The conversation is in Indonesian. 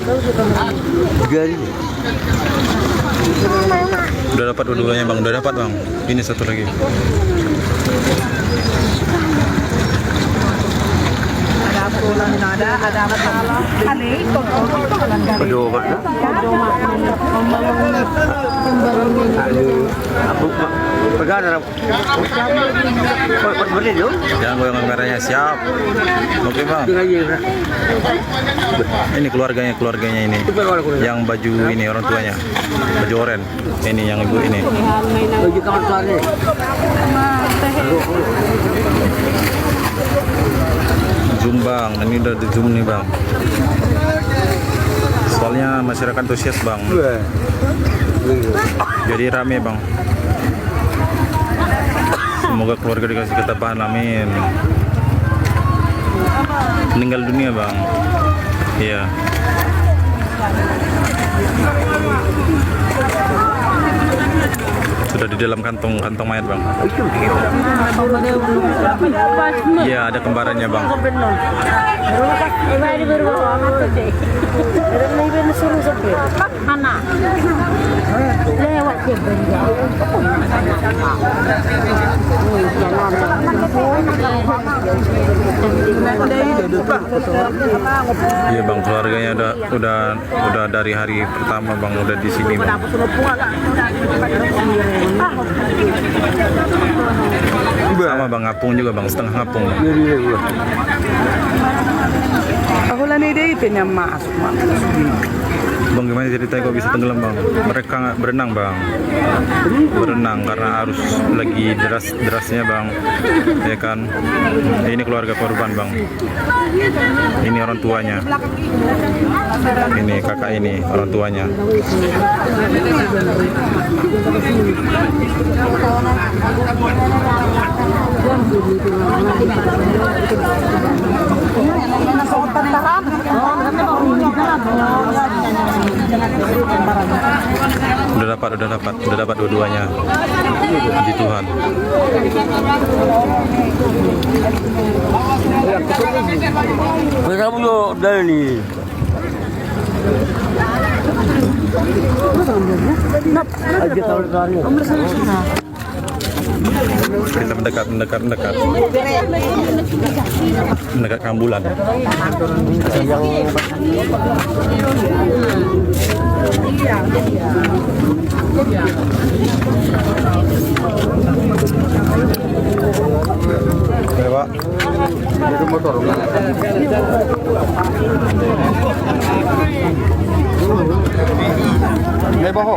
3.000. Udah dapat dua-duanya bang, udah dapat bang. Ini satu lagi. Pedoman. Aku pegang Jangan goyang kameranya, siap. Oke bang. Ini keluarganya ini. Yang baju ini orang tuanya. Baju oranye. Ini yang ibu ini. baju kawan-kawannya. Zoom bang, ini udah di zoom nih bang. Soalnya masyarakat antusias bang. Jadi rame bang. Semoga keluarga dikasih ketabahan, amin. Meninggal dunia bang. Iya. Sudah di dalam kantong mayat bang. Iya, ada kembarannya bang. Anak lewat dia Iya bang, keluarganya udah dari hari pertama bang, udah di sini bang. Sama bang, ngapung juga bang, setengah ngapung bang. Ako lang ni Dave masuk. Bang, gimana ceritanya kok bisa tenggelam bang? Mereka nggak berenang bang, berenang karena arus lagi derasnya bang, ya kan? Ini keluarga korban bang, ini orang tuanya, ini kakak ini orang tuanya. Udah dapat dua-duanya. Puji Tuhan. Kamu lo dari ni. Aja kawan-kawannya. Kita mendekat ke ambulan. Oke, Pak. Itu motor. May baho.